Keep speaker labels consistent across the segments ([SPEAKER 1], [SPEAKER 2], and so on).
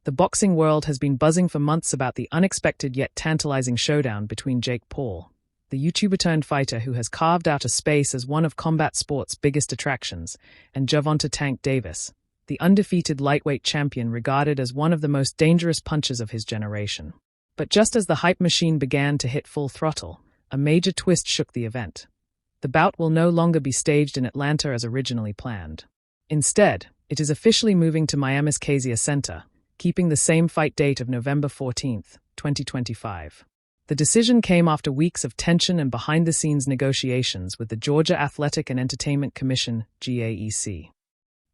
[SPEAKER 1] The boxing world has been buzzing for months about the unexpected yet tantalizing showdown between Jake Paul, the YouTuber-turned-fighter who has carved out a space as one of combat sport's biggest attractions, and Gervonta "Tank" Davis, the undefeated lightweight champion regarded as one of the most dangerous punchers of his generation. But just as the hype machine began to hit full throttle, a major twist shook the event. The bout will no longer be staged in Atlanta as originally planned. Instead, it is officially moving to Miami's Kaseya Center, keeping the same fight date of November 14, 2025. The decision came after weeks of tension and behind-the-scenes negotiations with the Georgia Athletic and Entertainment Commission, GAEC.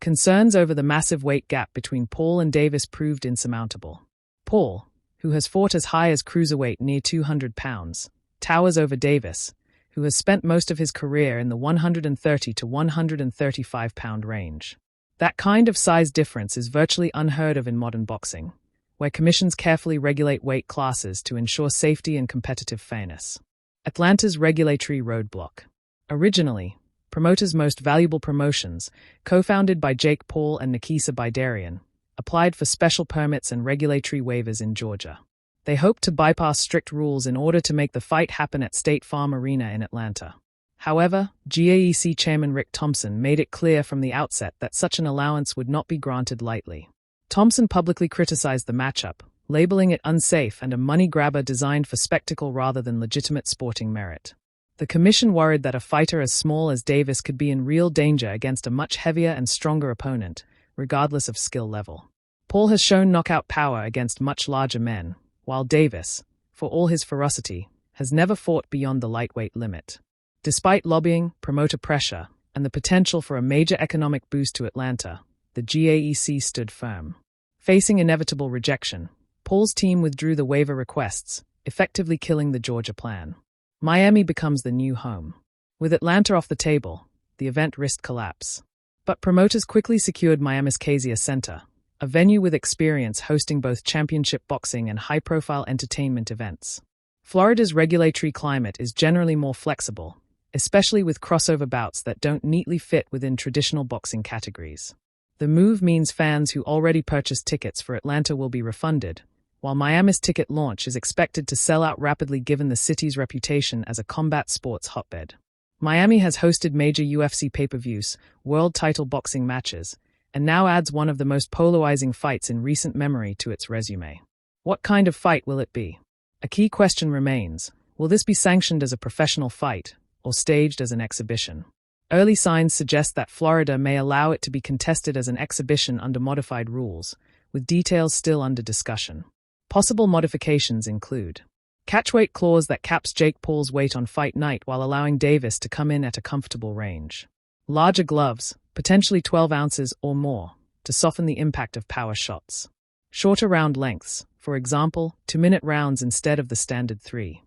[SPEAKER 1] Concerns over the massive weight gap between Paul and Davis proved insurmountable. Paul, who has fought as high as cruiserweight near 200 pounds, towers over Davis, who has spent most of his career in the 130 to 135-pound range. That kind of size difference is virtually unheard of in modern boxing, where commissions carefully regulate weight classes to ensure safety and competitive fairness. Atlanta's regulatory roadblock. Originally, Promoter's Most Valuable Promotions, co-founded by Jake Paul and Kaseya, applied for special permits and regulatory waivers in Georgia. They hoped to bypass strict rules in order to make the fight happen at State Farm Arena in Atlanta. However, GAEC Chairman Rick Thompson made it clear from the outset that such an allowance would not be granted lightly. Thompson publicly criticized the matchup, labeling it unsafe and a money-grabber designed for spectacle rather than legitimate sporting merit. The commission worried that a fighter as small as Davis could be in real danger against a much heavier and stronger opponent, regardless of skill level. Paul has shown knockout power against much larger men, while Davis, for all his ferocity, has never fought beyond the lightweight limit. Despite lobbying, promoter pressure, and the potential for a major economic boost to Atlanta, the GAEC stood firm. Facing inevitable rejection, Paul's team withdrew the waiver requests, effectively killing the Georgia plan. Miami becomes the new home. With Atlanta off the table, the event risked collapse. But promoters quickly secured Miami's Kaseya Center, a venue with experience hosting both championship boxing and high-profile entertainment events. Florida's regulatory climate is generally more flexible, especially with crossover bouts that don't neatly fit within traditional boxing categories. The move means fans who already purchased tickets for Atlanta will be refunded, while Miami's ticket launch is expected to sell out rapidly given the city's reputation as a combat sports hotbed. Miami has hosted major UFC pay-per-views, world title boxing matches, and now adds one of the most polarizing fights in recent memory to its resume. What kind of fight will it be? A key question remains: will this be sanctioned as a professional fight, or staged as an exhibition? Early signs suggest that Florida may allow it to be contested as an exhibition under modified rules, with details still under discussion. Possible modifications include catchweight clause that caps Jake Paul's weight on fight night while allowing Davis to come in at a comfortable range. Larger gloves, potentially 12 ounces or more, to soften the impact of power shots. Shorter round lengths, for example, 2-minute rounds instead of the standard 3.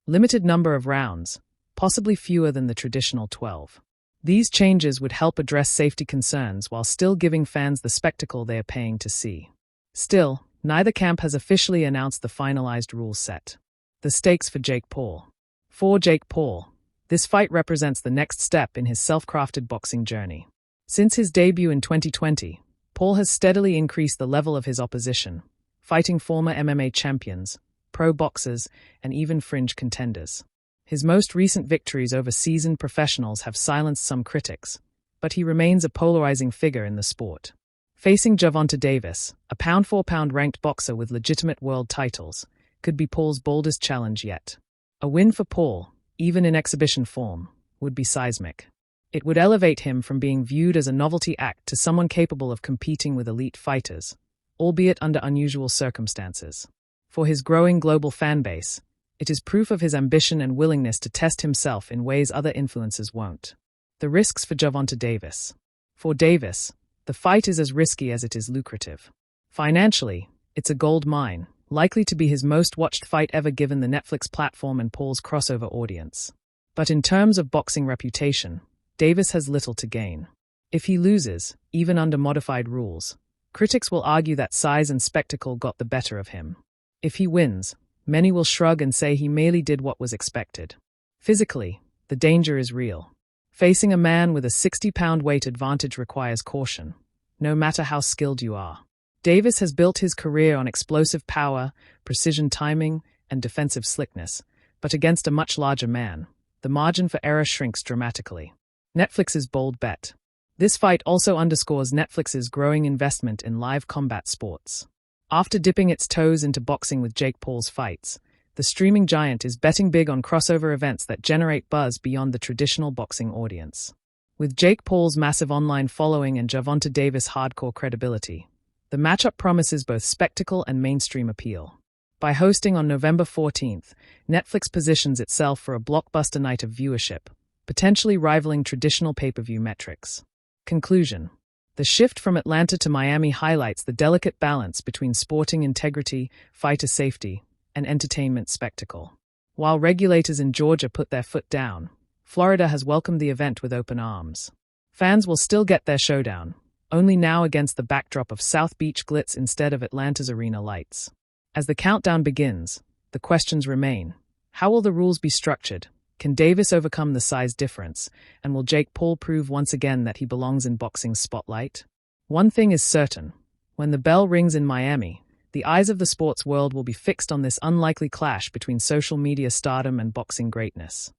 [SPEAKER 1] Limited number of rounds, possibly fewer than the traditional 12. These changes would help address safety concerns while still giving fans the spectacle they are paying to see. Still, neither camp has officially announced the finalized rule set. The stakes for Jake Paul. For Jake Paul, this fight represents the next step in his self-crafted boxing journey. Since his debut in 2020, Paul has steadily increased the level of his opposition, fighting former MMA champions, pro boxers, and even fringe contenders. His most recent victories over seasoned professionals have silenced some critics, but he remains a polarizing figure in the sport. Facing Gervonta Davis, a pound-for-pound ranked boxer with legitimate world titles, could be Paul's boldest challenge yet. A win for Paul, even in exhibition form, would be seismic. It would elevate him from being viewed as a novelty act to someone capable of competing with elite fighters, albeit under unusual circumstances. For his growing global fan base, it is proof of his ambition and willingness to test himself in ways other influencers won't. The risks for Gervonta Davis. For Davis, the fight is as risky as it is lucrative. Financially, it's a gold mine, likely to be his most watched fight ever given the Netflix platform and Paul's crossover audience. But in terms of boxing reputation, Davis has little to gain. If he loses, even under modified rules, critics will argue that size and spectacle got the better of him. If he wins, many will shrug and say he merely did what was expected. Physically, the danger is real. Facing a man with a 60-pound weight advantage requires caution, no matter how skilled you are. Davis has built his career on explosive power, precision timing, and defensive slickness, but against a much larger man, the margin for error shrinks dramatically. Netflix's bold bet. This fight also underscores Netflix's growing investment in live combat sports. After dipping its toes into boxing with Jake Paul's fights, the streaming giant is betting big on crossover events that generate buzz beyond the traditional boxing audience. With Jake Paul's massive online following and Gervonta Davis' hardcore credibility, the matchup promises both spectacle and mainstream appeal. By hosting on November 14th, Netflix positions itself for a blockbuster night of viewership, potentially rivaling traditional pay-per-view metrics. Conclusion. The shift from Atlanta to Miami highlights the delicate balance between sporting integrity, fighter safety, and entertainment spectacle. While regulators in Georgia put their foot down, Florida has welcomed the event with open arms. Fans will still get their showdown, only now against the backdrop of South Beach glitz instead of Atlanta's arena lights. As the countdown begins, the questions remain. How will the rules be structured? Can Davis overcome the size difference? And will Jake Paul prove once again that he belongs in boxing's spotlight? One thing is certain. When the bell rings in Miami, the eyes of the sports world will be fixed on this unlikely clash between social media stardom and boxing greatness.